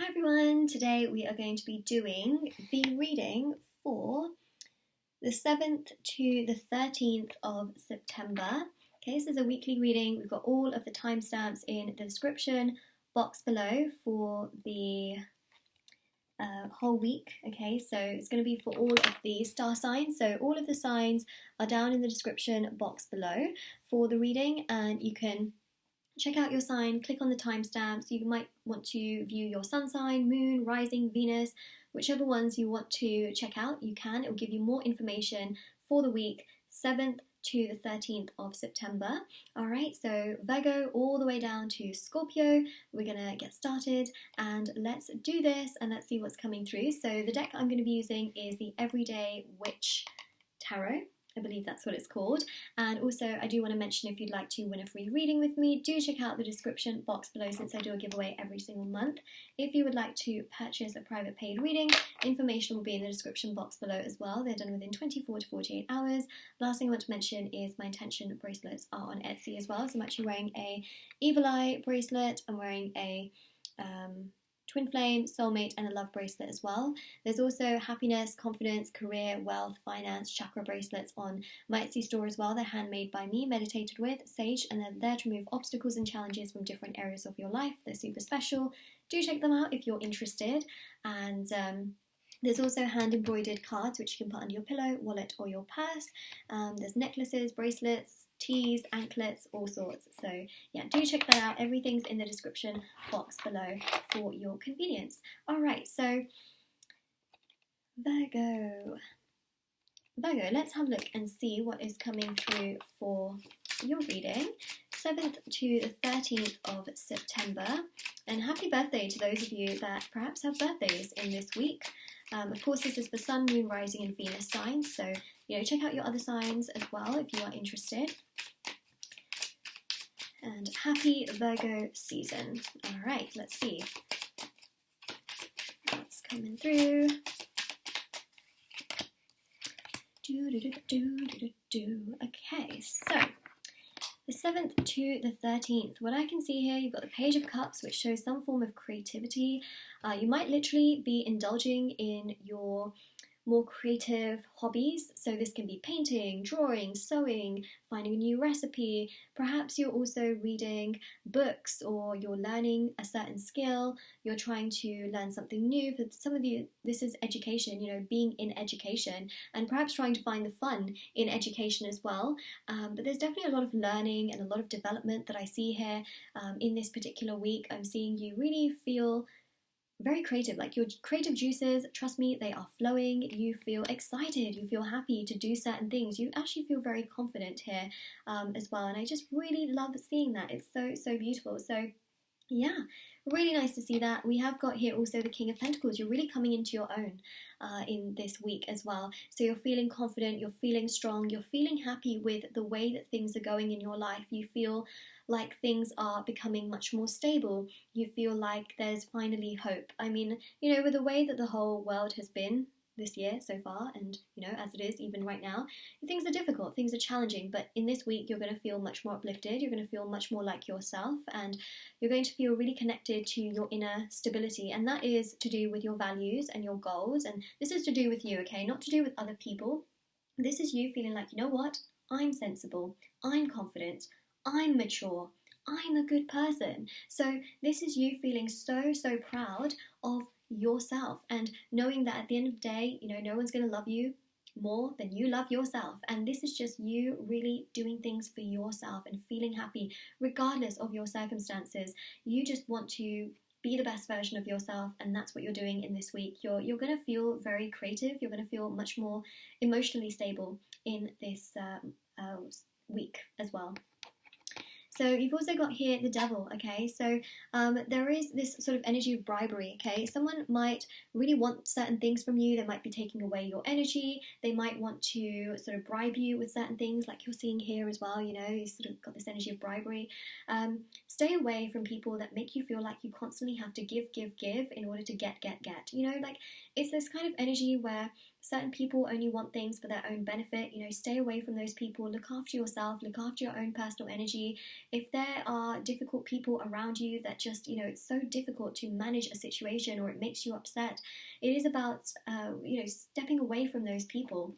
Hi everyone, today we are going to be doing the reading for the 7th to the 13th of September. Okay, so this is a weekly reading. We've got all of the timestamps in the description box below for the whole week. Okay, so it's going to be for all of the star signs. So all of the signs are down in the description box below for the reading, and you can check out your sign, click on the timestamps. You might want to view your sun sign, moon, rising, Venus, whichever ones you want to check out, you can. It will give you more information for the week 7th to the 13th of September. All right, so Virgo all the way down to Scorpio. We're going to get started and let's do this and let's see what's coming through. So the deck I'm going to be using is the Everyday Witch Tarot. I believe that's what it's called. And also I do want to mention, if you'd like to win a free reading with me, do check out the description box below, since I do a giveaway every single month. If you would like to purchase a private paid reading, information will be in the description box below as well. They're done within 24 to 48 hours. Last thing I want to mention is my intention bracelets are on Etsy as well. So I'm actually wearing a Evil Eye bracelet. I'm wearing a Twin Flame, Soulmate, and a Love bracelet as well. There's also happiness, confidence, career, wealth, finance, chakra bracelets on my Etsy store as well. They're handmade by me, meditated with, sage, and they're there to remove obstacles and challenges from different areas of your life. They're super special. Do check them out if you're interested. And there's also hand embroidered cards which you can put under your pillow, wallet, or your purse. There's necklaces, bracelets, teas, anklets, all sorts. So yeah, do check that out. Everything's in the description box below for your convenience. All right, so Virgo, let's have a look and see what is coming through for your reading, 7th to the 13th of September. And happy birthday to those of you that perhaps have birthdays in this week. Of course, this is for Sun, Moon, Rising, and Venus signs. So, check out your other signs as well if you are interested. And happy Virgo season. All right, let's see what's coming through. Okay, so the 7th to the 13th, what I can see here, you've got the Page of Cups, which shows some form of creativity. You might literally be indulging in your more creative hobbies. So this can be painting, drawing, sewing, finding a new recipe. Perhaps you're also reading books, or you're learning a certain skill. You're trying to learn something new. For some of you, this is education, being in education, and perhaps trying to find the fun in education as well. But there's definitely a lot of learning and a lot of development that I see here in this particular week. I'm seeing you really feel very creative, like your creative juices, trust me, they are flowing. You feel excited, you feel happy to do certain things. You actually feel very confident here as well, and I just really love seeing that. It's so beautiful. So yeah, really nice to see that. We have got here also the King of Pentacles. You're really coming into your own in this week as well. So you're feeling confident, you're feeling strong, you're feeling happy with the way that things are going in your life. You feel like things are becoming much more stable. You feel like there's finally hope. I mean, with the way that the whole world has been this year so far, and as it is even right now, things are difficult, things are challenging, but in this week you're going to feel much more uplifted. You're going to feel much more like yourself, and you're going to feel really connected to your inner stability, and that is to do with your values and your goals. And this is to do with you, okay, not to do with other people. This is you feeling like, what, I'm sensible, I'm confident, I'm mature, I'm a good person. So this is you feeling so proud of yourself, and knowing that at the end of the day, no one's going to love you more than you love yourself. And this is just you really doing things for yourself and feeling happy regardless of your circumstances. You just want to be the best version of yourself, and that's what you're doing in this week. You're going to feel very creative. You're going to feel much more emotionally stable in this week as well. So you've also got here the Devil, okay? So there is this sort of energy of bribery, okay? Someone might really want certain things from you. They might be taking away your energy. They might want to sort of bribe you with certain things, like you're seeing here as well, you sort of got this energy of bribery. Stay away from people that make you feel like you constantly have to give in order to get. Like it's this kind of energy where certain people only want things for their own benefit. You know, stay away from those people. Look after yourself. Look after your own personal energy. If there are difficult people around you that just, you know, it's so difficult to manage a situation or it makes you upset, it is about, you know, stepping away from those people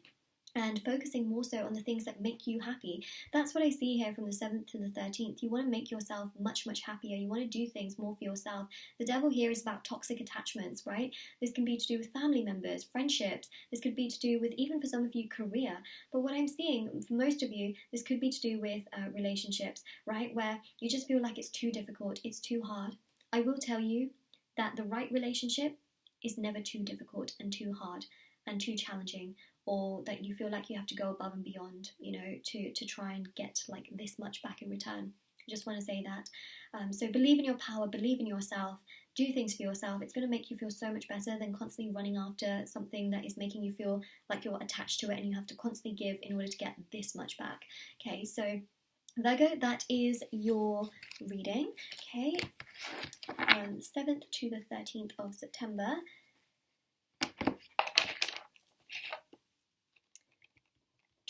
and focusing more so on the things that make you happy. That's what I see here from the 7th to the 13th. You want to make yourself much, much happier. You want to do things more for yourself. The devil here is about toxic attachments, right? This can be to do with family members, friendships. This could be to do with, even for some of you, career. But what I'm seeing for most of you, this could be to do with relationships, right? Where you just feel like it's too difficult, it's too hard. I will tell you that the right relationship is never too difficult and too hard and too challenging, or that you feel like you have to go above and beyond, you know, to try and get like this much back in return. I just want to say that. So believe in your power, believe in yourself, do things for yourself. It's going to make you feel so much better than constantly running after something that is making you feel like you're attached to it and you have to constantly give in order to get this much back. Okay, so Virgo, that is your reading. Okay, 7th to the 13th of September.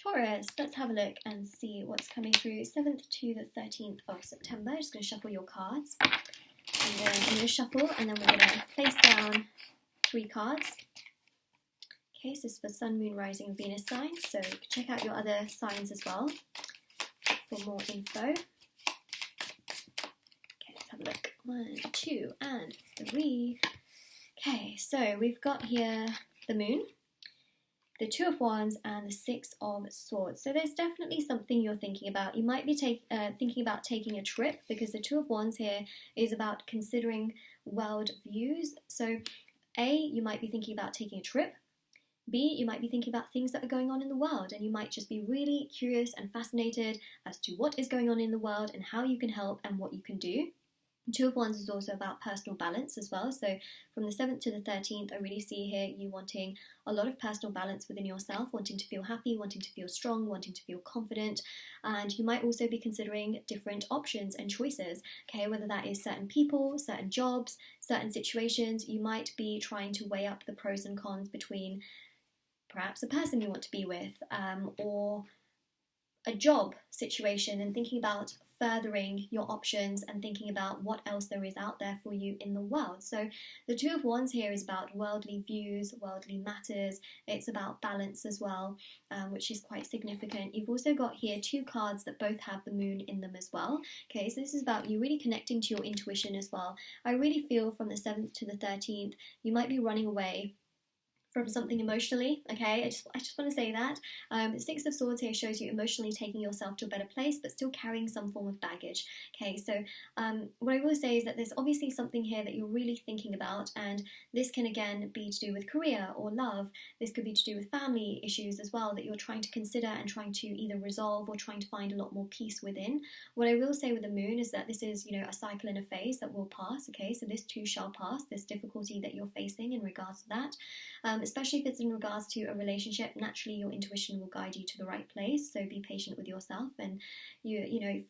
Taurus, let's have a look and see what's coming through. 7th to the 13th of September. I'm just going to shuffle your cards. And then I'm going to shuffle and then we're going to place down 3 cards. Okay, so this is for Sun, Moon, Rising, and Venus signs. So check out your other signs as well for more info. Okay, let's have a look. 1, 2, and 3. Okay, so we've got here the Moon, the Two of Wands, and the Six of Swords. So there's definitely something you're thinking about. You might be thinking about taking a trip, because the Two of Wands here is about considering world views. So A, you might be thinking about taking a trip. B, you might be thinking about things that are going on in the world, and you might just be really curious and fascinated as to what is going on in the world and how you can help and what you can do. Two of Wands is also about personal balance as well. So from the 7th to the 13th, I really see here you wanting a lot of personal balance within yourself, wanting to feel happy, wanting to feel strong, wanting to feel confident. And you might also be considering different options and choices, okay, whether that is certain people, certain jobs, certain situations. You might be trying to weigh up the pros and cons between perhaps a person you want to be with, or a job situation, and thinking about furthering your options and thinking about what else there is out there for you in the world. So the Two of Wands here is about worldly views, worldly matters. It's about balance as well, which is quite significant. You've also got here 2 cards that both have the Moon in them as well. Okay, so this is about you really connecting to your intuition as well. I really feel from the 7th to the 13th, you might be running away from something emotionally, okay? I just want to say that. The Six of Swords here shows you emotionally taking yourself to a better place, but still carrying some form of baggage, okay? So what I will say is that there's obviously something here that you're really thinking about, and this can again be to do with career or love. This could be to do with family issues as well that you're trying to consider and trying to either resolve or trying to find a lot more peace within. What I will say with the Moon is that this is, you know, a cycle and a phase that will pass, okay? So this too shall pass, this difficulty that you're facing in regards to that. Especially if it's in regards to a relationship, naturally your intuition will guide you to the right place. So be patient with yourself, and you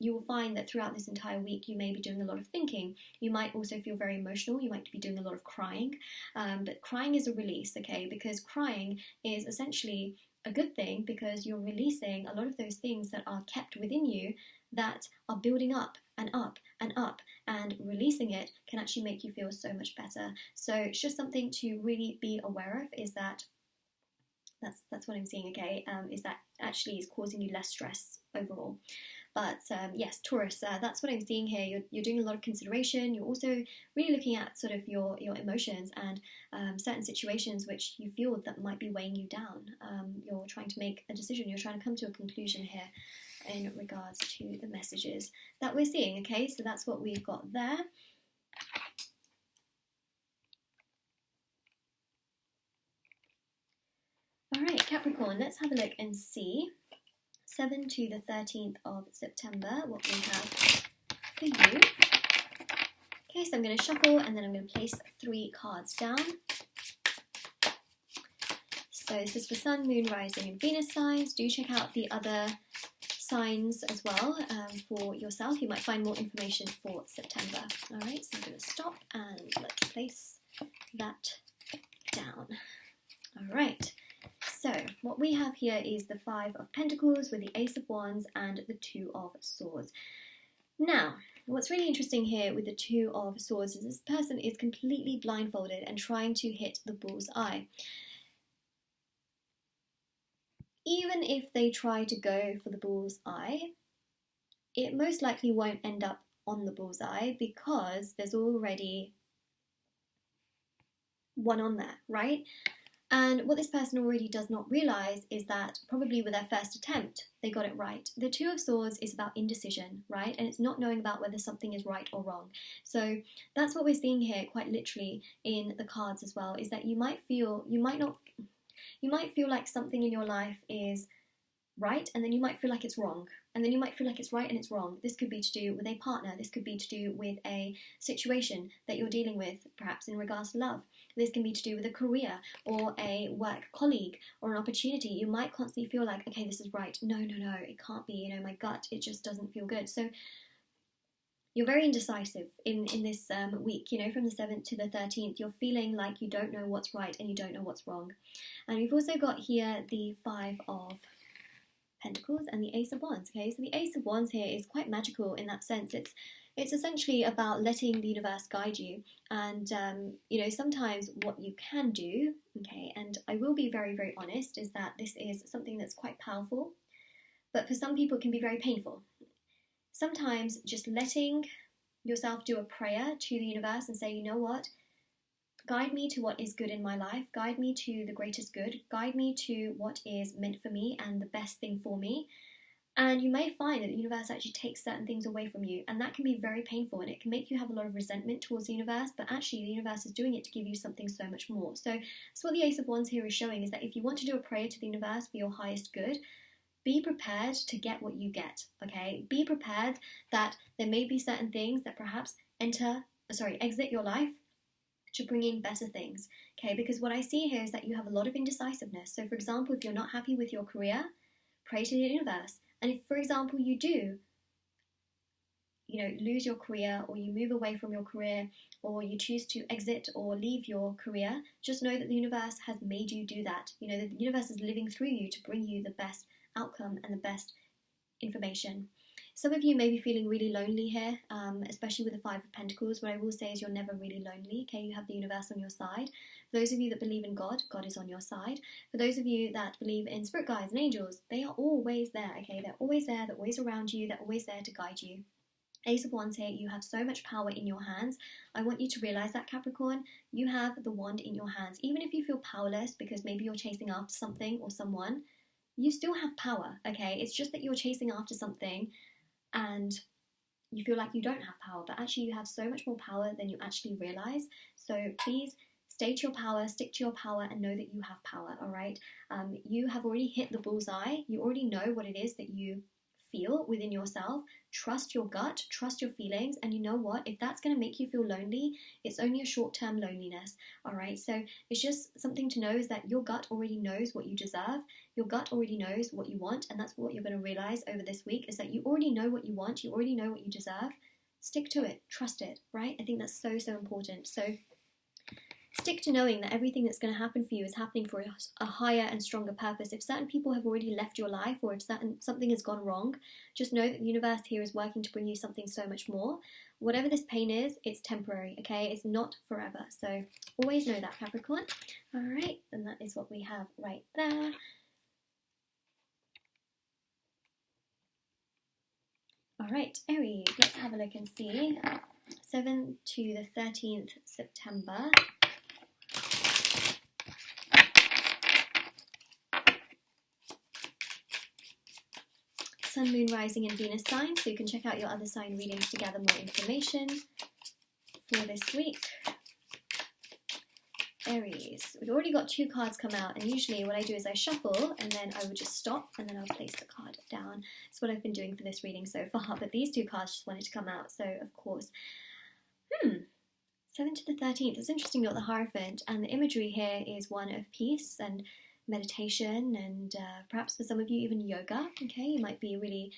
will find that throughout this entire week you may be doing a lot of thinking. You might also feel very emotional. You might be doing a lot of crying, but crying is a release, okay? Because crying is essentially a good thing, because you're releasing a lot of those things that are kept within you that are building up and up and up, and releasing it can actually make you feel so much better. So it's just something to really be aware of, is that that's what I'm seeing, okay? Is that actually is causing you less stress overall. But yes, Taurus, that's what I'm seeing here. You're doing a lot of consideration. You're also really looking at sort of your emotions and certain situations which you feel that might be weighing you down. You're trying to make a decision. You're trying to come to a conclusion here in regards to the messages that we're seeing, okay? So that's what we've got there. All right, Capricorn, let's have a look and see 7 to the 13th of September, what we have for you. Okay, so I'm going to shuffle and then I'm going to place 3 cards down. So this is for Sun, Moon, Rising, and Venus signs. Do check out the other signs as well for yourself. You might find more information for September. All right, so I'm going to stop and let's place that down. All right. what we have here is the Five of Pentacles with the Ace of Wands and the Two of Swords. Now, what's really interesting here with the Two of Swords is this person is completely blindfolded and trying to hit the bull's eye. Even if they try to go for the bull's eye, it most likely won't end up on the bull's eye because there's already one on there, right? And what this person already does not realize is that probably with their first attempt, they got it right. The Two of Swords is about indecision, right? And it's not knowing about whether something is right or wrong. So that's what we're seeing here quite literally in the cards as well, is that you might feel like something in your life is right, and then you might feel like it's wrong, and then you might feel like it's right and it's wrong. This could be to do with a partner, this could be to do with a situation that you're dealing with, perhaps in regards to love. This can be to do with a career or a work colleague or an opportunity. You might constantly feel like, okay, this is right. No, it can't be, my gut, it just doesn't feel good. So you're very indecisive in this week, from the 7th to the 13th. You're feeling like you don't know what's right and you don't know what's wrong. And we've also got here the Five of Pentacles and the Ace of Wands. Okay, so the Ace of Wands here is quite magical in that sense. It's essentially about letting the universe guide you, and sometimes what you can do, okay, and I will be very, very honest, is that this is something that's quite powerful, but for some people it can be very painful. Sometimes just letting yourself do a prayer to the universe and say, you know what, guide me to what is good in my life, guide me to the greatest good, guide me to what is meant for me and the best thing for me. And you may find that the universe actually takes certain things away from you, and that can be very painful, and it can make you have a lot of resentment towards the universe, but actually the universe is doing it to give you something so much more. So that's what the Ace of Wands here is showing, is that if you want to do a prayer to the universe for your highest good, be prepared to get what you get, okay? Be prepared that there may be certain things that perhaps exit your life to bring in better things, okay? Because what I see here is that you have a lot of indecisiveness. So for example, if you're not happy with your career, pray to the universe. And if, for example, you do, lose your career, or you move away from your career, or you choose to exit or leave your career, just know that the universe has made you do that. The universe is living through you to bring you the best outcome and the best information. Some of you may be feeling really lonely here, especially with the Five of Pentacles. What I will say is you're never really lonely, okay? You have the universe on your side. For those of you that believe in God, God is on your side. For those of you that believe in spirit guides and angels, they are always there, okay? They're always there, they're always around you, they're always there to guide you. Ace of Wands here, you have so much power in your hands. I want you to realize that, Capricorn, you have the wand in your hands. Even if you feel powerless because maybe you're chasing after something or someone, you still have power, okay? It's just that you're chasing after something and you feel like you don't have power, but actually you have so much more power than you actually realize. So please stay to your power, stick to your power, and know that you have power, all right? You have already hit the bullseye. You already know what it is that you feel within yourself. Trust your gut, trust your feelings, and you know what? If that's going to make you feel lonely, it's only a short-term loneliness, all right? So it's just something to know, is that your gut already knows what you deserve. Your gut already knows what you want, and that's what you're going to realize over this week, is that you already know what you want, you already know what you deserve. Stick to it, trust it, right? I think that's so, so important. So stick to knowing that everything that's going to happen for you is happening for a higher and stronger purpose. If certain people have already left your life, or if something has gone wrong, just know that the universe here is working to bring you something so much more. Whatever this pain is, it's temporary, okay? It's not forever. So always know that, Capricorn. All right, and that is what we have right there. All right, Aries, let's have a look and see. 7th to the 13th September. Sun, Moon, Rising and Venus signs, so you can check out your other sign readings to gather more information for this week. Aries, we've already got 2 cards come out, and usually what I do is I shuffle and then I would just stop and then I'll place the card down. That's what I've been doing for this reading so far, but these 2 cards just wanted to come out, so of course. 7th to the 13th, it's interesting you got the Hierophant, and the imagery here is one of peace and meditation, and perhaps for some of you even yoga, okay? You might be really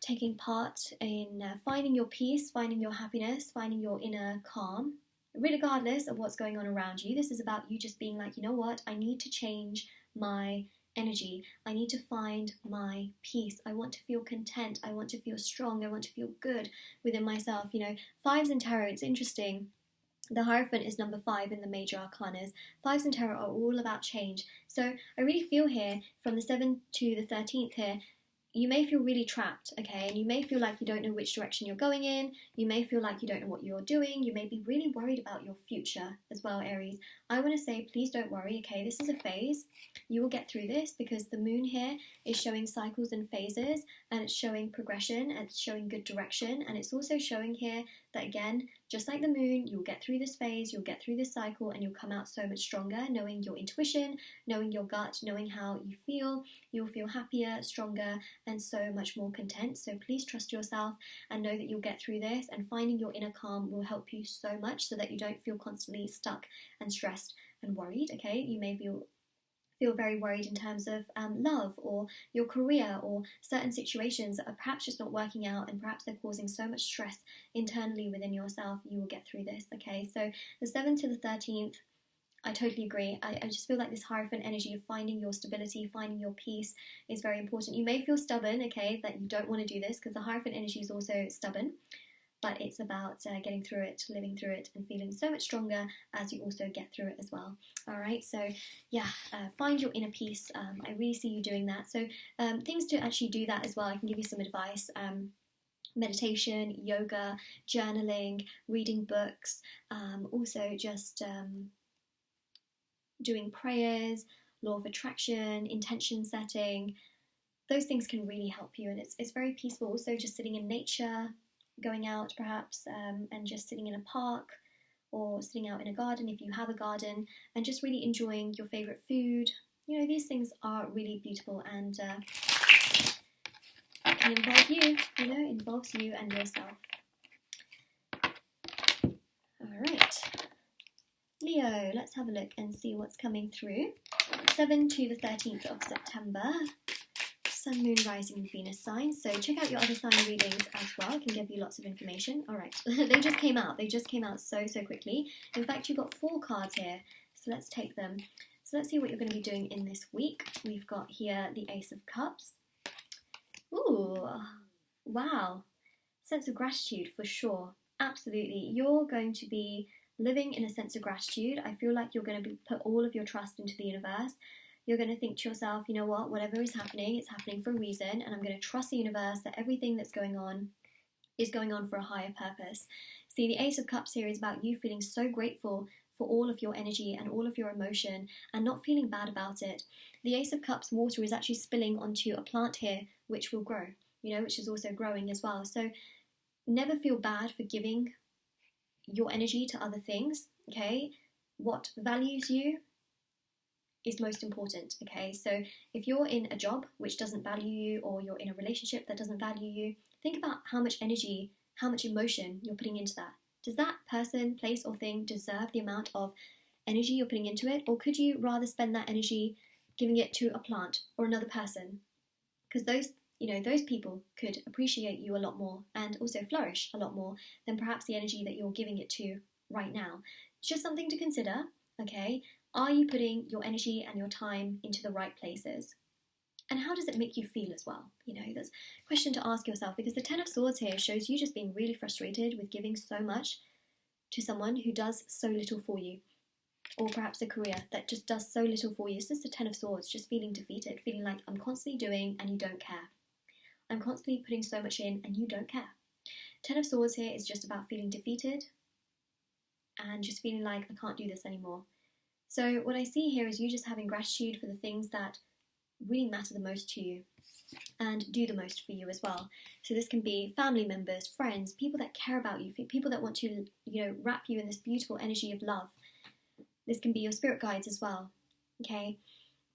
taking part in finding your peace, finding your happiness, finding your inner calm, regardless of what's going on around you. This is about you just being like, you know what, I need to change my energy. I need to find my peace. I want to feel content. I want to feel strong. I want to feel good within myself. You know, fives in tarot, it's interesting. The Hierophant is number 5 in the major arcanas. Fives in tarot are all about change. So I really feel here, from the 7th to the 13th here, you may feel really trapped, okay? And you may feel like you don't know which direction you're going in. You may feel like you don't know what you're doing. You may be really worried about your future as well, Aries. I want to say, please don't worry, okay? This is a phase. You will get through this, because the moon here is showing cycles and phases, and it's showing progression, and it's showing good direction, and it's also showing here that, again, just like the moon, you'll get through this phase, you'll get through this cycle, and you'll come out so much stronger, knowing your intuition, knowing your gut, knowing how you feel. You'll feel happier, stronger, and so much more content. So please trust yourself and know that you'll get through this, and finding your inner calm will help you so much, so that you don't feel constantly stuck and stressed and worried, okay? You may feel very worried in terms of love, or your career, or certain situations that are perhaps just not working out, and perhaps they're causing so much stress internally within yourself. You will get through this, okay? So the 7th to the 13th, I totally agree. I just feel like this Hierophant energy of finding your stability, finding your peace is very important. You may feel stubborn, okay, that you don't want to do this, because the Hierophant energy is also stubborn. But it's about getting through it, living through it, and feeling so much stronger as you also get through it as well. All right, so yeah, find your inner peace. I really see you doing that. So things to actually do that as well, I can give you some advice. Meditation, yoga, journaling, reading books, also just doing prayers, law of attraction, intention setting. Those things can really help you, and it's very peaceful. Also, just sitting in nature, going out perhaps, and just sitting in a park, or sitting out in a garden if you have a garden, and just really enjoying your favourite food. You know, these things are really beautiful, and can involve you, you know, involves you and yourself. Alright, Leo, let's have a look and see what's coming through. 7 to the 13th of September. Sun, Moon, Rising, Venus signs. So check out your other sign readings as well. I can give you lots of information. All right, they just came out. They just came out so quickly. In fact, you've got 4 cards here. So let's take them. So let's see what you're going to be doing in this week. We've got here the Ace of Cups. Ooh, wow. Sense of gratitude for sure. Absolutely. You're going to be living in a sense of gratitude. I feel like you're going to put all of your trust into the universe. You're going to think to yourself, you know what, whatever is happening, it's happening for a reason, and I'm going to trust the universe that everything that's going on is going on for a higher purpose. See, the Ace of Cups here is about you feeling so grateful for all of your energy and all of your emotion, and not feeling bad about it. The Ace of Cups water is actually spilling onto a plant here, which will grow, you know, which is also growing as well. So never feel bad for giving your energy to other things, okay? What values you is most important, okay? So if you're in a job which doesn't value you, or you're in a relationship that doesn't value you, think about how much energy, how much emotion you're putting into that. Does that person, place, or thing deserve the amount of energy you're putting into it? Or could you rather spend that energy giving it to a plant or another person? Because those, you know, those people could appreciate you a lot more, and also flourish a lot more than perhaps the energy that you're giving it to right now. It's just something to consider, okay? Are you putting your energy and your time into the right places? And how does it make you feel as well? You know, that's a question to ask yourself, because the Ten of Swords here shows you just being really frustrated with giving so much to someone who does so little for you. Or perhaps a career that just does so little for you. It's just the Ten of Swords, just feeling defeated, feeling like I'm constantly doing and you don't care. I'm constantly putting so much in and you don't care. Ten of Swords here is just about feeling defeated and just feeling like I can't do this anymore. So what I see here is you just having gratitude for the things that really matter the most to you and do the most for you as well. So this can be family members, friends, people that care about you, people that want to, you know, wrap you in this beautiful energy of love. This can be your spirit guides as well, okay?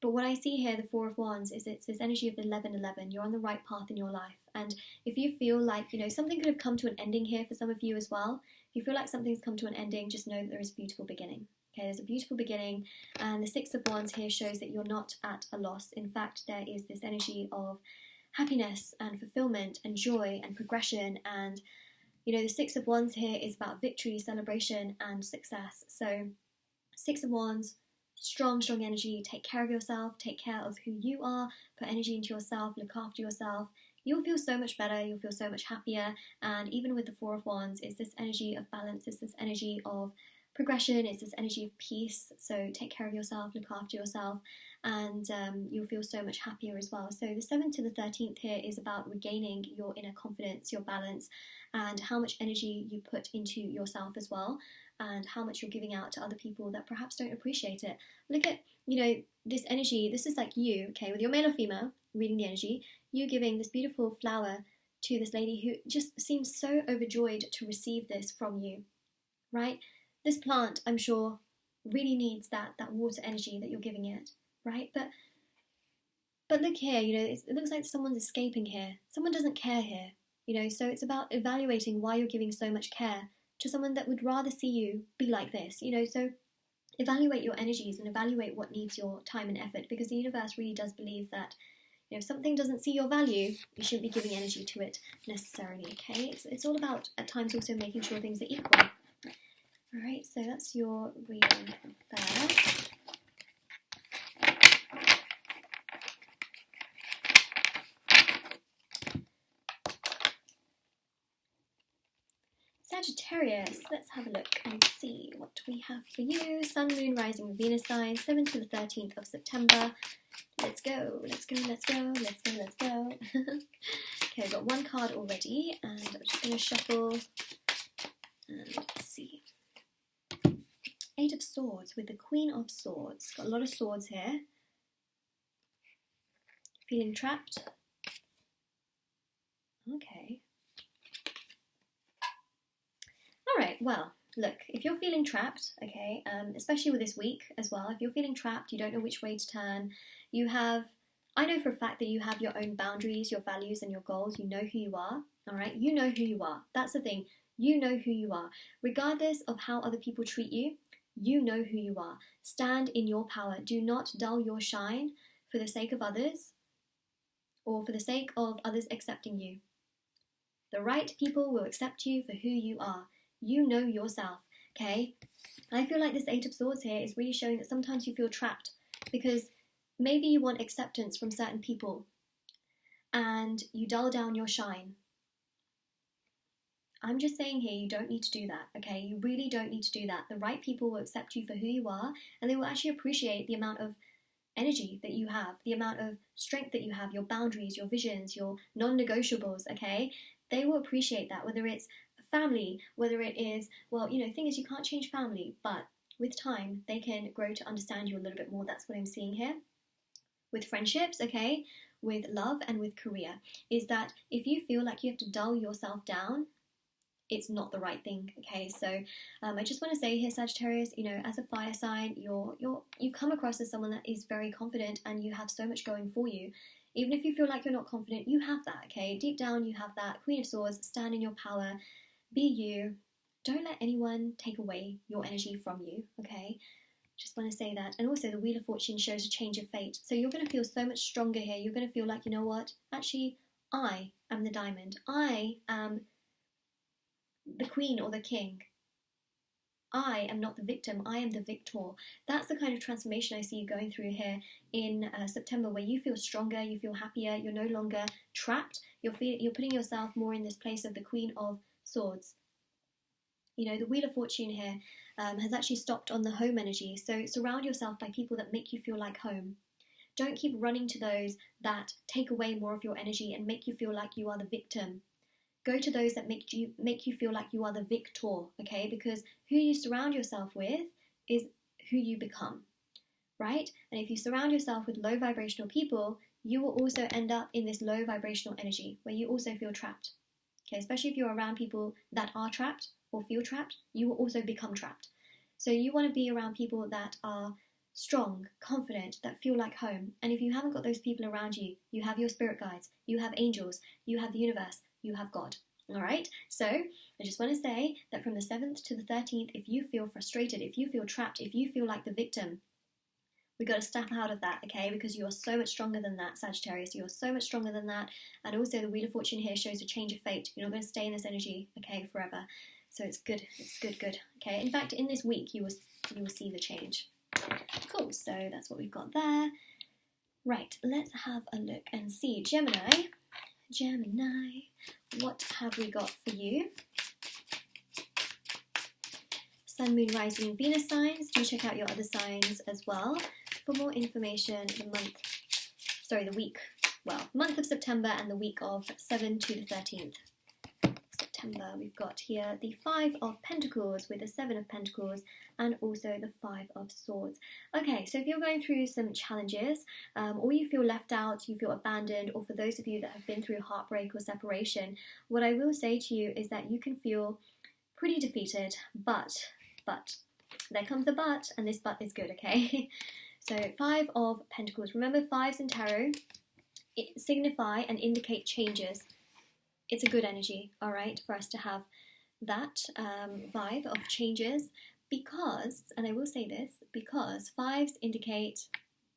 But what I see here, the Four of Wands, is it's this energy of 11-11. You're on the right path in your life. And if you feel like, you know, something could have come to an ending here for some of you as well. If you feel like something's come to an ending, just know that there is a beautiful beginning. Okay, there's a beautiful beginning, and the Six of Wands here shows that you're not at a loss. In fact, there is this energy of happiness and fulfillment and joy and progression, and, you know, the Six of Wands here is about victory, celebration, and success. So, Six of Wands, strong energy. Take care of yourself, take care of who you are, put energy into yourself, look after yourself. You'll feel so much better, you'll feel so much happier. And even with the Four of Wands, it's this energy of balance, it's this energy of progression, it's this energy of peace. So take care of yourself, look after yourself, and you'll feel so much happier as well. So the 7th to the 13th here is about regaining your inner confidence, your balance, and how much energy you put into yourself as well, and how much you're giving out to other people that perhaps don't appreciate it. Look at, this energy. This is like you, okay, with your male or female, reading the energy, you giving this beautiful flower to this lady who just seems so overjoyed to receive this from you, right? This plant, I'm sure, really needs that water energy that you're giving it, right? But look here, it looks like someone's escaping here. Someone doesn't care here, so it's about evaluating why you're giving so much care to someone that would rather see you be like this, so evaluate your energies and evaluate what needs your time and effort, because the universe really does believe that if something doesn't see your value, you shouldn't be giving energy to it necessarily, okay? It's all about, at times, also making sure things are equal. Alright, so that's your reading there. Sagittarius, let's have a look and see what we have for you. Sun, Moon, Rising, Venus sign, 7th to the 13th of September. Let's go. Okay, I've got one card already, and I'm just going to shuffle and let's see. 8 of Swords with the Queen of Swords. Got a lot of swords here. Feeling trapped? Okay. Alright, well, look, if you're feeling trapped, okay, especially with this week as well, if you're feeling trapped, you don't know which way to turn, I know for a fact that you have your own boundaries, your values and your goals, you know who you are, alright, you know who you are, that's the thing, you know who you are, regardless of how other people treat you, you know who you are, stand in your power, do not dull your shine for the sake of others, or for the sake of others accepting you. The right people will accept you for who you are. You know yourself, okay? I feel like this 8 of Swords here is really showing that sometimes you feel trapped because maybe you want acceptance from certain people and you dull down your shine. I'm just saying here, you don't need to do that, okay? You really don't need to do that. The right people will accept you for who you are, and they will actually appreciate the amount of energy that you have, the amount of strength that you have, your boundaries, your visions, your non-negotiables, okay? They will appreciate that, whether it's family, whether it is, well, thing is you can't change family, but with time, they can grow to understand you a little bit more. That's what I'm seeing here. With friendships, okay, with love and with career, is that if you feel like you have to dull yourself down, it's not the right thing, okay? So I just want to say here, Sagittarius, as a fire sign, you come across as someone that is very confident and you have so much going for you. Even if you feel like you're not confident, you have that, okay? Deep down, you have that. Queen of Swords, stand in your power, be you. Don't let anyone take away your energy from you, okay? Just want to say that. And also the Wheel of Fortune shows a change of fate. So you're going to feel so much stronger here. You're going to feel like, you know what? Actually, I am the diamond. I am the queen or the king. I am not the victim. I am the victor. That's the kind of transformation I see you going through here in September, where you feel stronger, you feel happier, you're no longer trapped. You're putting yourself more in this place of the Queen of Swords. The Wheel of Fortune here has actually stopped on the home energy. So surround yourself by people that make you feel like home. Don't keep running to those that take away more of your energy and make you feel like you are the victim. Go to those that make you feel like you are the victor, okay? Because who you surround yourself with is who you become, right? And if you surround yourself with low vibrational people, you will also end up in this low vibrational energy where you also feel trapped, okay? Especially if you're around people that are trapped or feel trapped, you will also become trapped. So you want to be around people that are strong, confident, that feel like home. And if you haven't got those people around you, you have your spirit guides, you have angels, you have the universe, you have God. All right, so I just want to say that from the 7th to the 13th, if you feel frustrated, if you feel trapped, if you feel like the victim, we got to step out of that, okay? Because you are so much stronger than that, Sagittarius. You are so much stronger than that. And also the Wheel of Fortune here shows a change of fate. You're not going to stay in this energy, okay, forever. So it's good. It's good. Okay. In fact, in this week, you will see the change. Cool, so that's what we've got there. Right, let's have a look and see. Gemini, what have we got for you? Sun, Moon, Rising, and Venus signs. Do check out your other signs as well for more information. The week, month of September and the week of 7 to the 13th. September, we've got here the 5 of Pentacles with the 7 of Pentacles and also the 5 of Swords. Okay, so if you're going through some challenges, or you feel left out, you feel abandoned, or for those of you that have been through heartbreak or separation, what I will say to you is that you can feel pretty defeated, but, there comes a but, and this but is good, okay? So 5 of Pentacles. Remember, 5s in tarot signify and indicate changes. It's a good energy, all right, for us to have that vibe of changes because, and I will say this, because 5s indicate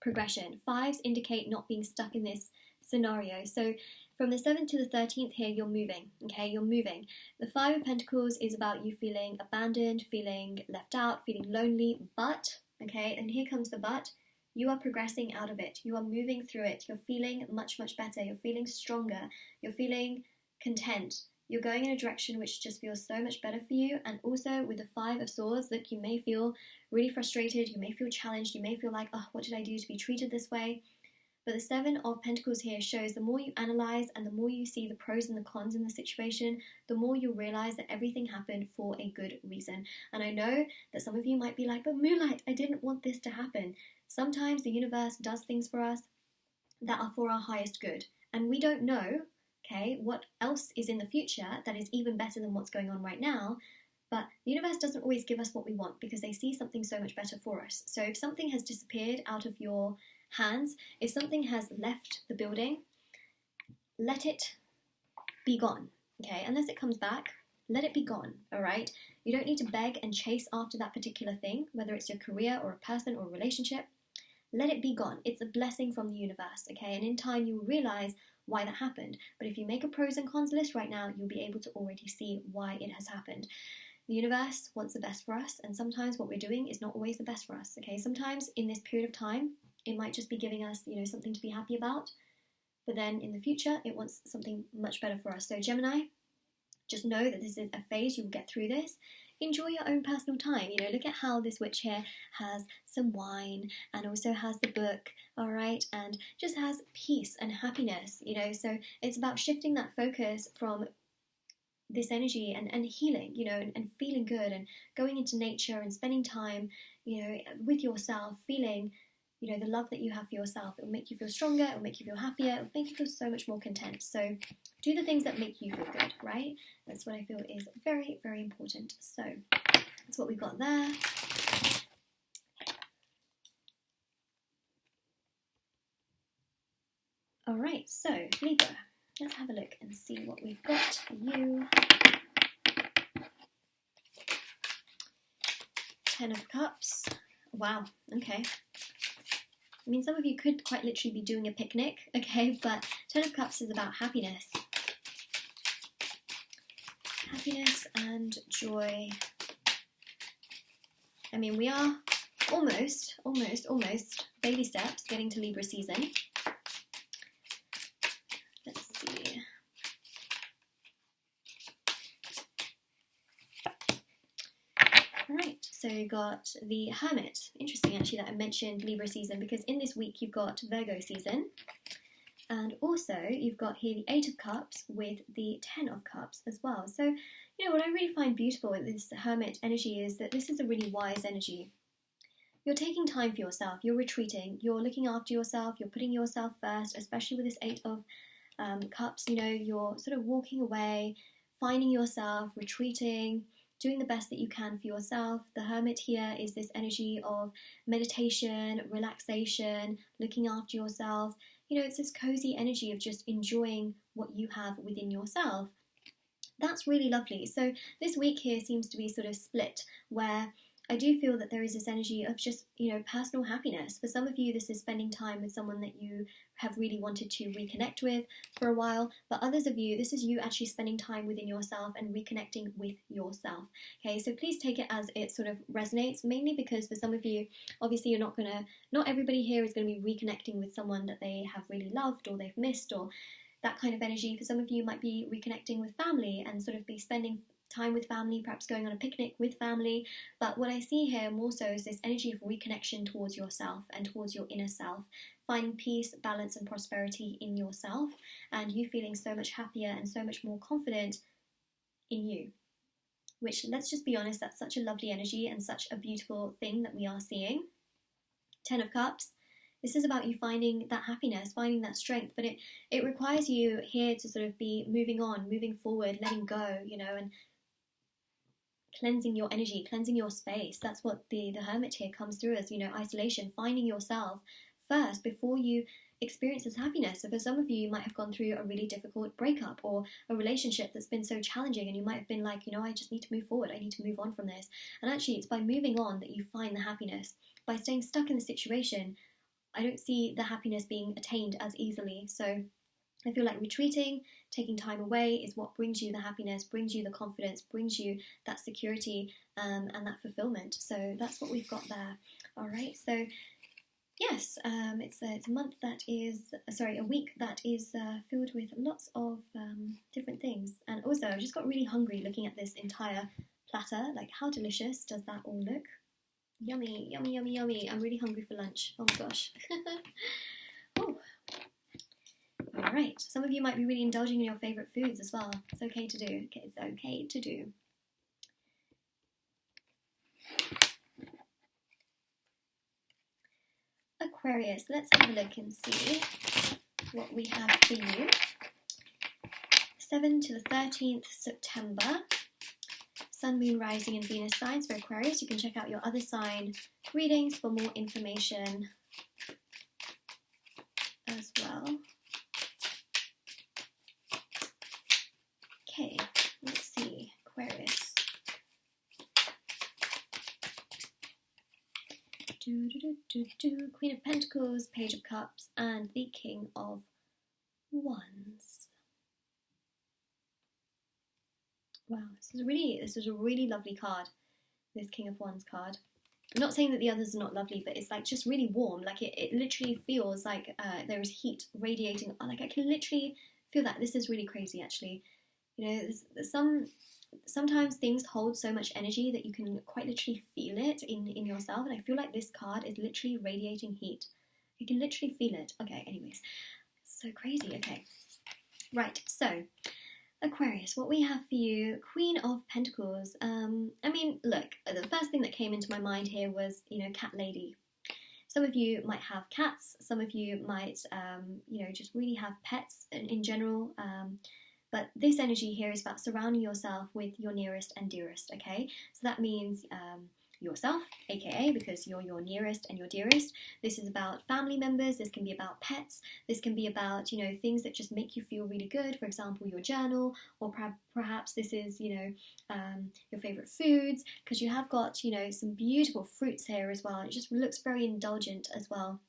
progression. 5s indicate not being stuck in this scenario. So from the 7th to the 13th here, you're moving, okay? You're moving. The 5 of Pentacles is about you feeling abandoned, feeling left out, feeling lonely, but, okay, and here comes the but, you are progressing out of it. You are moving through it. You're feeling much, much better. You're feeling stronger. You're feeling content. You're going in a direction which just feels so much better for you. And also with the 5 of Swords, look, you may feel really frustrated. You may feel challenged. You may feel like, oh, what did I do to be treated this way? But the 7 of Pentacles here shows the more you analyze and the more you see the pros and the cons in the situation, the more you realize that everything happened for a good reason. And I know that some of you might be like, but Moonlight, I didn't want this to happen. Sometimes the universe does things for us that are for our highest good. And we don't know, okay, what else is in the future that is even better than what's going on right now. But the universe doesn't always give us what we want because they see something so much better for us. So if something has disappeared out of your hands, if something has left the building, let it be gone, okay? Unless it comes back, let it be gone, all right? You don't need to beg and chase after that particular thing, whether it's your career or a person or a relationship. Let it be gone. It's a blessing from the universe, okay? And in time, you will realize why that happened. But if you make a pros and cons list right now, you'll be able to already see why it has happened. The universe wants the best for us, and sometimes what we're doing is not always the best for us, okay? Sometimes in this period of time, it might just be giving us, something to be happy about. But then in the future, it wants something much better for us. So Gemini, just know that this is a phase. You will get through this. Enjoy your own personal time. Look at how this witch here has some wine and also has the book, all right? And just has peace and happiness, So it's about shifting that focus from this energy and healing, and feeling good and going into nature and spending time, with yourself, feeling the love that you have for yourself. It will make you feel stronger, it will make you feel happier, it will make you feel so much more content. So do the things that make you feel good, right? That's what I feel is very, very important. So that's what we've got there. All right, so Libra, let's have a look and see what we've got for you. 10 of Cups. Wow, okay. I mean, some of you could quite literally be doing a picnic, okay, but 10 of Cups is about happiness. Happiness and joy. I mean, we are almost baby steps getting to Libra season. Let's see. Right, so you got the Hermit. Interesting actually that I mentioned Libra season because in this week you've got Virgo season and also you've got here the 8 of Cups with the 10 of Cups as well. So, what I really find beautiful with this Hermit energy is that this is a really wise energy. You're taking time for yourself, you're retreating, you're looking after yourself, you're putting yourself first, especially with this 8 of Cups, you're sort of walking away, finding yourself, retreating, doing the best that you can for yourself. The Hermit here is this energy of meditation, relaxation, looking after yourself. It's this cozy energy of just enjoying what you have within yourself. That's really lovely. So this week here seems to be sort of split where I do feel that there is this energy of just, you know, personal happiness. For some of you, this is spending time with someone that you have really wanted to reconnect with for a while. For others of you, this is you actually spending time within yourself and reconnecting with yourself. Okay, so please take it as it sort of resonates, mainly because for some of you, obviously you're not everybody here is going to be reconnecting with someone that they have really loved or they've missed or that kind of energy. For some of you, might be reconnecting with family and sort of be spending time with family, perhaps going on a picnic with family. But what I see here more so is this energy of reconnection towards yourself and towards your inner self, finding peace, balance and prosperity in yourself, and you feeling so much happier and so much more confident in you. Which, let's just be honest, that's such a lovely energy and such a beautiful thing that we are seeing. 10 of Cups. This is about you finding that happiness, finding that strength, but it requires you here to sort of be moving on, moving forward, letting go, you know, and cleansing your energy, cleansing your space. That's what the Hermit here comes through as, you know, isolation, finding yourself first before you experience this happiness. So for some of you, you might have gone through a really difficult breakup or a relationship that's been so challenging, and you might have been like, you know, I just need to move forward, I need to move on from this. And actually, it's by moving on that you find the happiness. By staying stuck in the situation, I don't see the happiness being attained as easily. So I feel like retreating, taking time away is what brings you the happiness, brings you the confidence, brings you that security and that fulfillment. So that's what we've got there. All right, so yes, it's a month that is, a week that is filled with lots of different things. And also, I just got really hungry looking at this entire platter. Like, how delicious does that all look? Yummy, yummy, yummy, yummy. I'm really hungry for lunch. Oh my gosh. Oh. All right. Some of you might be really indulging in your favourite foods as well. It's okay to do. Okay, it's okay to do. Aquarius, let's have a look and see what we have for you. 7 to the 13th September. Sun, Moon, Rising and Venus signs for Aquarius. You can check out your other sign readings for more information as well. Okay, let's see. Aquarius. Queen of Pentacles, Page of Cups, and the King of Wands. Wow, this is a really lovely card, this King of Wands card. I'm not saying that the others are not lovely, but it's like just really warm. Like it literally feels like there is heat radiating. Like I can literally feel that. This is really crazy, actually. You know, there's sometimes things hold so much energy that you can quite literally feel it in yourself. And I feel like this card is literally radiating heat. You can literally feel it. Okay, anyways, so crazy. Okay, right. So Aquarius, what we have for you, Queen of Pentacles. I mean, look, the first thing that came into my mind here was, you know, cat lady. Some of you might have cats. Some of you might, you know, just really have pets in general. But this energy here is about surrounding yourself with your nearest and dearest, okay? So that means yourself, aka because you're your nearest and your dearest. This is about family members. This can be about pets. This can be about, you know, things that just make you feel really good. For example, your journal, or perhaps this is, you know, your favorite foods, because you have got, you know, some beautiful fruits here as well. It just looks very indulgent as well.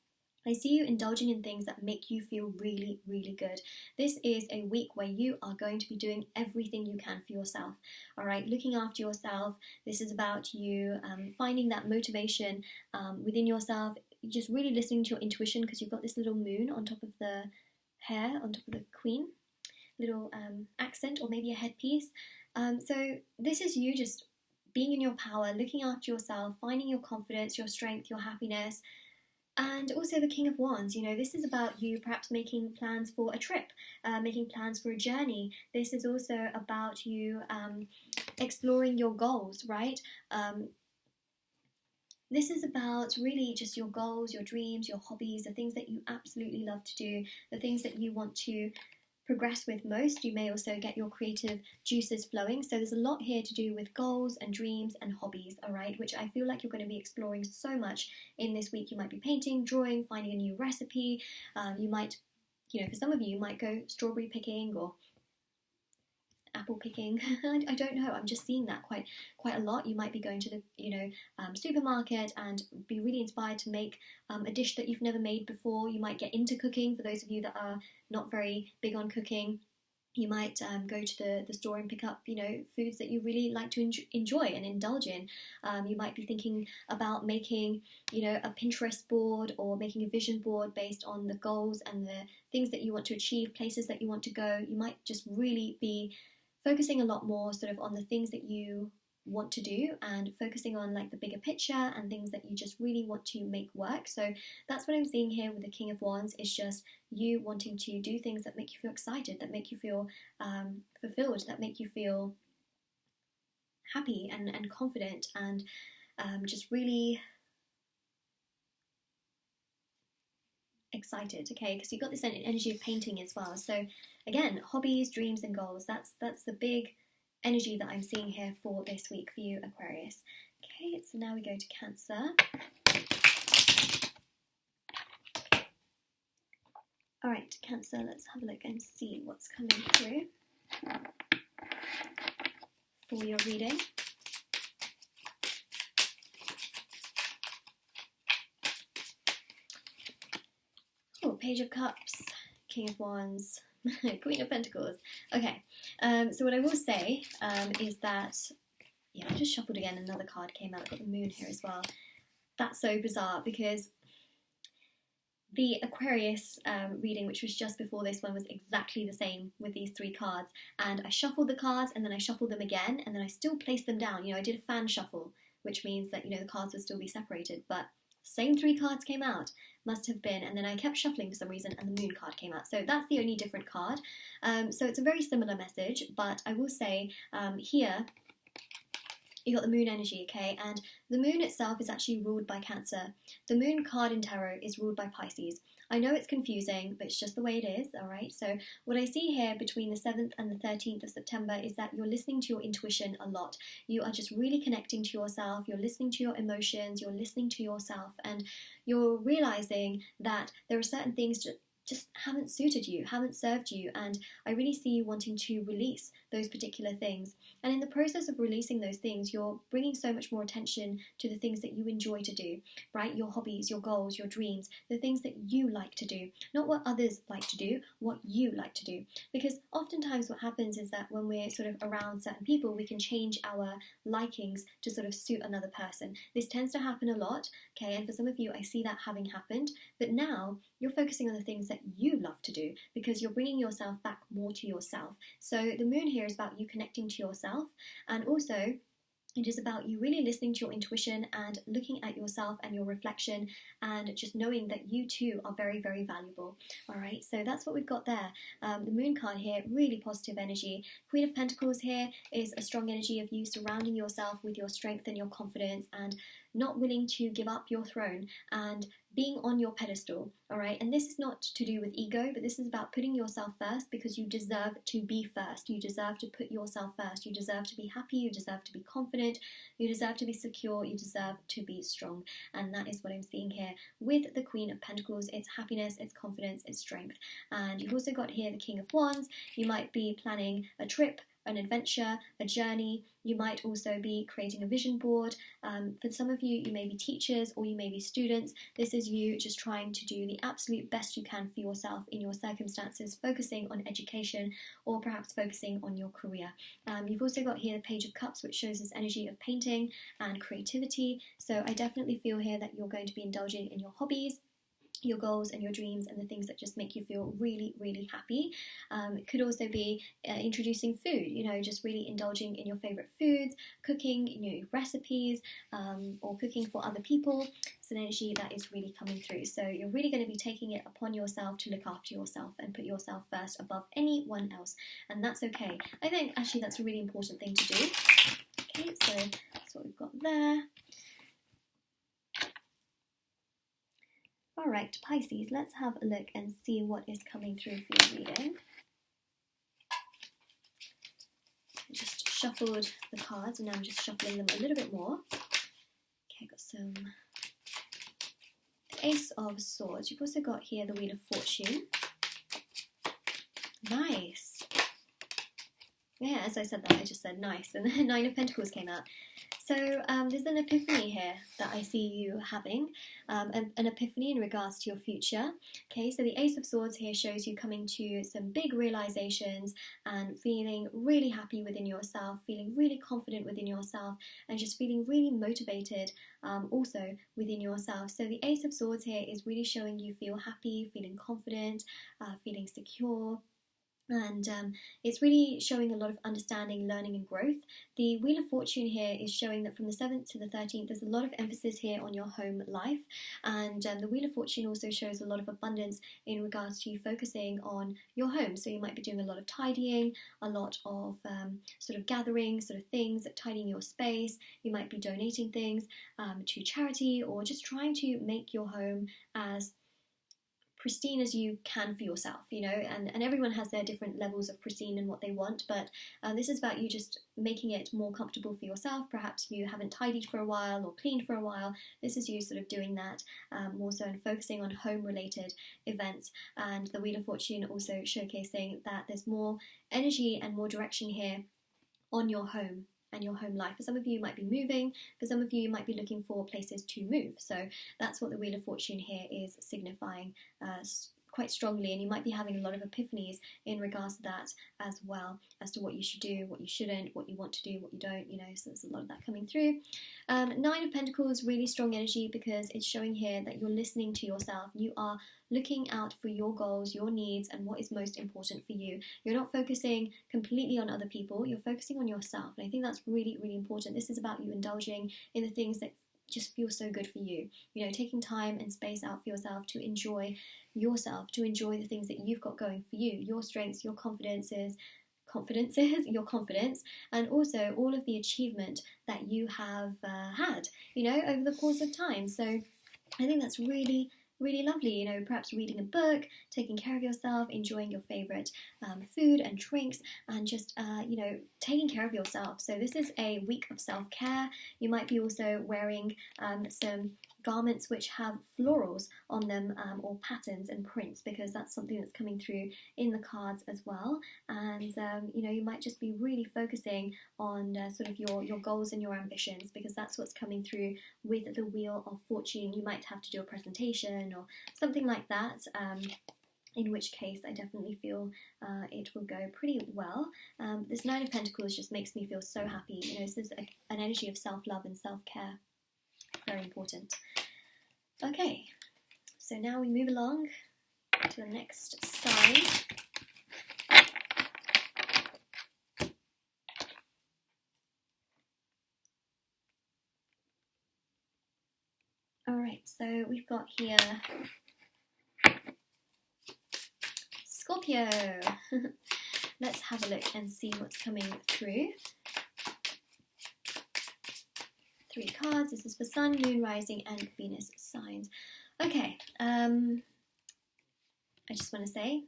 I see you indulging in things that make you feel really, really good. This is a week where you are going to be doing everything you can for yourself. All right, looking after yourself. This is about you finding that motivation within yourself, just really listening to your intuition, because you've got this little moon on top of the hair, on top of the queen, little accent or maybe a headpiece. So this is you just being in your power, looking after yourself, finding your confidence, your strength, your happiness. And also the King of Wands, you know, this is about you perhaps making plans for a trip, making plans for a journey. This is also about you exploring your goals, right? This is about really just your goals, your dreams, your hobbies, the things that you absolutely love to do, the things that you want to progress with most. You may also get your creative juices flowing. So there's a lot here to do with goals and dreams and hobbies, all right, which I feel like you're going to be exploring so much in this week. You might be painting, drawing, finding a new recipe. You might, you know, for some of you, you might go strawberry picking, or apple picking. I don't know, I'm just seeing that quite a lot. You might be going to the supermarket and be really inspired to make a dish that you've never made before. You might get into cooking, for those of you that are not very big on cooking. You might go to the store and pick up, foods that you really like to enjoy and indulge in. You might be thinking about making, a Pinterest board or making a vision board based on the goals and the things that you want to achieve, places that you want to go. You might just really be focusing a lot more sort of on the things that you want to do and focusing on like the bigger picture and things that you just really want to make work. So that's what I'm seeing here with the King of Wands, is just you wanting to do things that make you feel excited, that make you feel fulfilled, that make you feel happy and confident, and just really excited, okay? Because you've got this energy of painting as well. So again, hobbies, dreams and goals, that's the big energy that I'm seeing here for this week for you, Aquarius. Okay, so now we go to Cancer. Alright, Cancer, let's have a look and see what's coming through for your reading. Oh, Page of Cups, King of Wands, Queen of Pentacles. Okay, so what I will say is that, I just shuffled again, another card came out. I've got the Moon here as well. That's so bizarre because the Aquarius reading, which was just before this one, was exactly the same with these three cards. And I shuffled the cards and then I shuffled them again and then I still placed them down. I did a fan shuffle, which means that, the cards would still be separated. But same three cards came out, must have been, and then I kept shuffling for some reason and the Moon card came out. So that's the only different card. So it's a very similar message, but I will say here, you got the Moon energy, okay? And the Moon itself is actually ruled by Cancer. The Moon card in tarot is ruled by Pisces. I know it's confusing, but it's just the way it is, all right? So what I see here between the 7th and the 13th of September is that you're listening to your intuition a lot. You are just really connecting to yourself. You're listening to your emotions. You're listening to yourself. And you're realizing that there are certain things that just haven't suited you, haven't served you, and I really see you wanting to release those particular things. And in the process of releasing those things, you're bringing so much more attention to the things that you enjoy to do, right? Your hobbies, your goals, your dreams, the things that you like to do, not what others like to do, what you like to do. Because oftentimes what happens is that when we're sort of around certain people, we can change our likings to sort of suit another person. This tends to happen a lot, okay? And for some of you, I see that having happened, but now you're focusing on the things that you love to do because you're bringing yourself back more to yourself. So the Moon here is about you connecting to yourself, and also it is about you really listening to your intuition and looking at yourself and your reflection and just knowing that you too are very, very valuable. All right, so that's what we've got there. The Moon card here, really positive energy. Queen of Pentacles here is a strong energy of you surrounding yourself with your strength and your confidence and not willing to give up your throne and being on your pedestal, all right? And this is not to do with ego, but this is about putting yourself first because you deserve to be first. You deserve to put yourself first. You deserve to be happy. You deserve to be confident. You deserve to be secure. You deserve to be strong. And that is what I'm seeing here with the Queen of Pentacles. It's happiness, it's confidence, it's strength. And you've also got here the King of Wands. You might be planning a trip, an adventure, a journey. You might also be creating a vision board. For some of you, you may be teachers or you may be students. This is you just trying to do the absolute best you can for yourself in your circumstances, focusing on education or perhaps focusing on your career. You've also got here the Page of Cups, which shows this energy of painting and creativity. So I definitely feel here that you're going to be indulging in your hobbies, your goals and your dreams and the things that just make you feel really, really happy. It could also be introducing food, just really indulging in your favorite foods, cooking new recipes, or cooking for other people. It's an energy that is really coming through. So you're really going to be taking it upon yourself to look after yourself and put yourself first above anyone else. And that's okay. I think actually that's a really important thing to do. Okay, so that's what we've got there. All right, Pisces, let's have a look and see what is coming through for your reading. I just shuffled the cards and now I'm just shuffling them a little bit more. Okay, got some Ace of Swords. You've also got here the Wheel of Fortune. Nice. Yeah, as I said that, I just said nice, and the Nine of Pentacles came out. So there's an epiphany here that I see you having, an epiphany in regards to your future. Okay, so the Ace of Swords here shows you coming to some big realizations and feeling really happy within yourself, feeling really confident within yourself, and just feeling really motivated also within yourself. So the Ace of Swords here is really showing you feel happy, feeling confident, feeling secure. And it's really showing a lot of understanding, learning, and growth. The Wheel of Fortune here is showing that from the 7th to the 13th, there's a lot of emphasis here on your home life. And the Wheel of Fortune also shows a lot of abundance in regards to you focusing on your home. So you might be doing a lot of tidying, a lot of sort of gathering sort of things, tidying your space. You might be donating things to charity, or just trying to make your home as pristine as you can for yourself, you know, and everyone has their different levels of pristine and what they want, but this is about you just making it more comfortable for yourself. Perhaps you haven't tidied for a while or cleaned for a while. This is you sort of doing that more so, and focusing on home related events. And the Wheel of Fortune also showcasing that there's more energy and more direction here on your home and your home life. For some of you, you might be moving. For some of you, you might be looking for places to move. So that's what the Wheel of Fortune here is signifying quite strongly, and you might be having a lot of epiphanies in regards to that as well, as to what you should do, what you shouldn't, what you want to do, what you don't, you know, so there's a lot of that coming through. Nine of Pentacles, really strong energy, because it's showing here that you're listening to yourself. You are looking out for your goals, your needs, and what is most important for you. You're not focusing completely on other people, you're focusing on yourself, and I think that's really, really important. This is about you indulging in the things that just feel so good for you, you know, taking time and space out for yourself to enjoy yourself, to enjoy the things that you've got going for you, your strengths, your confidences, your confidence, and also all of the achievement that you have had, you know, over the course of time. So I think that's really, really lovely, you know, perhaps reading a book, taking care of yourself, enjoying your favorite food and drinks, and just, you know, taking care of yourself. So this is a week of self-care. You might be also wearing some garments which have florals on them, or patterns and prints, because that's something that's coming through in the cards as well. And you know, you might just be really focusing on sort of your goals and your ambitions, because that's what's coming through with the Wheel of Fortune. You might have to do a presentation or something like that, in which case I definitely feel it will go pretty well. This Nine of Pentacles just makes me feel so happy. You know, this is an energy of self-love and self-care. Very important. Okay, so now we move along to the next sign. Alright, so we've got here Scorpio. Let's have a look and see what's coming through. 3 cards. This is for Sun, Moon, Rising, and Venus signs. Okay, I just want to say,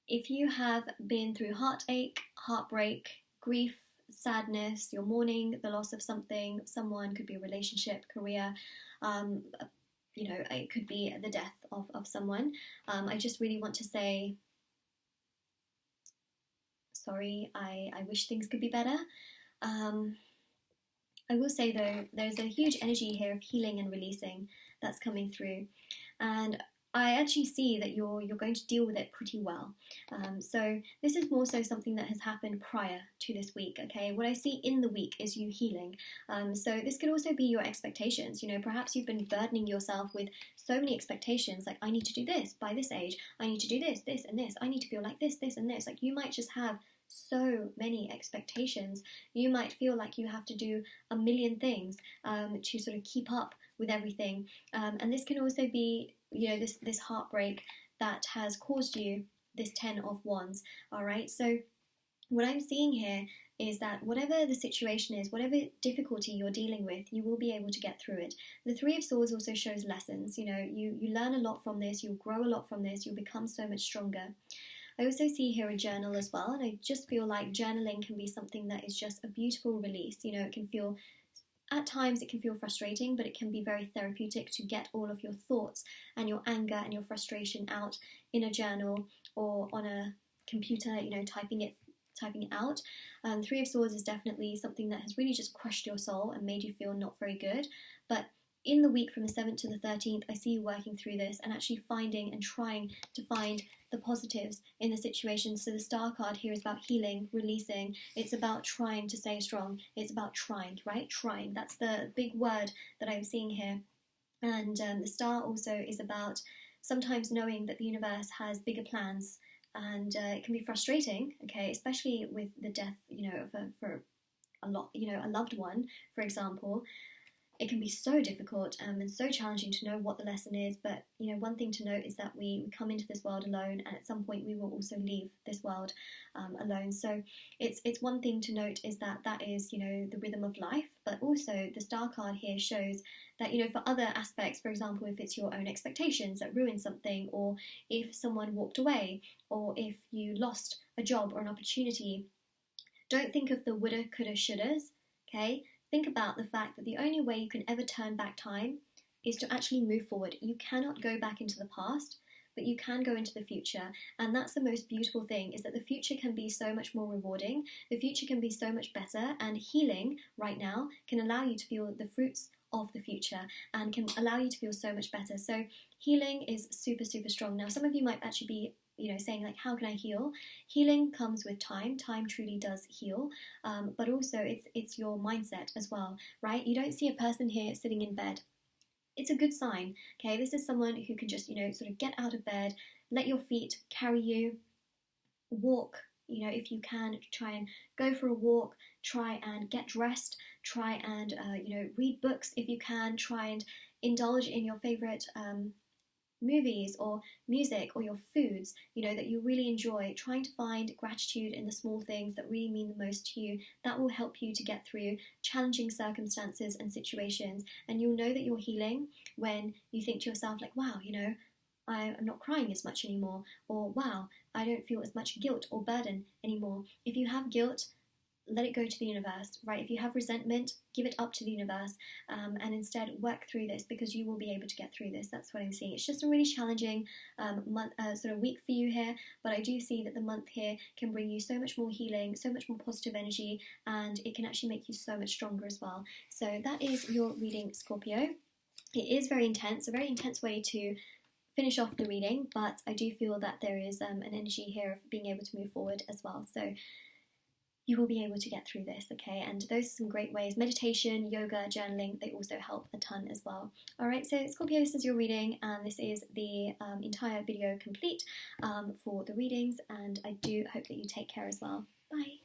if you have been through heartache, heartbreak, grief, sadness, you're mourning the loss of something, someone, could be a relationship, career, you know, it could be the death of someone, I just really want to say, sorry, I wish things could be better. I will say though, there's a huge energy here of healing and releasing that's coming through, and I actually see that you're going to deal with it pretty well. So this is more so something that has happened prior to this week, okay? What I see in the week is you healing. So this could also be your expectations. You know, perhaps you've been burdening yourself with so many expectations, like I need to do this by this age, I need to do this, this and this, I need to feel like this, this and this. Like you might just have so many expectations. You might feel like you have to do a million things to sort of keep up with everything, and this can also be, you know, this heartbreak that has caused you this 10 of Wands. All right, so what I'm seeing here is that whatever the situation is, whatever difficulty you're dealing with, you will be able to get through it. The Three of Swords also shows lessons. You know, you learn a lot from this, you'll grow a lot from this, you'll become so much stronger. I also see here a journal as well, and I just feel like journaling can be something that is just a beautiful release. You know, it can feel, at times it can feel frustrating, but it can be very therapeutic to get all of your thoughts and your anger and your frustration out in a journal or on a computer, you know, typing typing it out. Three of Swords is definitely something that has really just crushed your soul and made you feel not very good. But in the week from the 7th to the 13th, I see you working through this and actually finding and trying to find the positives in the situation. So the Star card here is about healing, releasing. It's about trying to stay strong. It's about trying, right? Trying. That's the big word that I'm seeing here. And the Star also is about sometimes knowing that the universe has bigger plans, and it can be frustrating, okay, especially with the death, for a loved one, for example. It can be so difficult and so challenging to know what the lesson is, but one thing to note is that we come into this world alone, and at some point we will also leave this world alone. So it's one thing to note is that is the rhythm of life, but also the Star card here shows that for other aspects, for example, if it's your own expectations that ruin something, or if someone walked away, or if you lost a job or an opportunity, don't think of the woulda, coulda, shouldas, okay? Think about the fact that the only way you can ever turn back time is to actually move forward. You cannot go back into the past, but you can go into the future. And that's the most beautiful thing, is that the future can be so much more rewarding. The future can be so much better, and healing right now can allow you to feel the fruits of the future and can allow you to feel so much better. So healing is super, super strong. Now, some of you might actually be saying like, how can I heal? Healing comes with time. Time truly does heal, but also it's your mindset as well, right? You don't see a person here sitting in bed. It's a good sign, okay? This is someone who can just, sort of get out of bed, let your feet carry you, walk, if you can, try and go for a walk, try and get dressed, try and, read books if you can, try and indulge in your favorite movies or music or your foods, that you really enjoy, trying to find gratitude in the small things that really mean the most to you. That will help you to get through challenging circumstances and situations, and you'll know that you're healing when you think to yourself like, wow, I'm not crying as much anymore, or wow, I don't feel as much guilt or burden anymore. If you have guilt, let it go to the universe, right? If you have resentment, give it up to the universe, and instead work through this, because you will be able to get through this. That's what I'm seeing. It's just a really challenging sort of week for you here, but I do see that the month here can bring you so much more healing, so much more positive energy, and it can actually make you so much stronger as well. So that is your reading, Scorpio. It is very intense, a very intense way to finish off the reading, but I do feel that there is an energy here of being able to move forward as well. So you will be able to get through this, okay? And those are some great ways. Meditation, yoga, journaling, they also help a ton as well. All right, so Scorpio, this is your reading, and this is the entire video complete for the readings, and I do hope that you take care as well. Bye.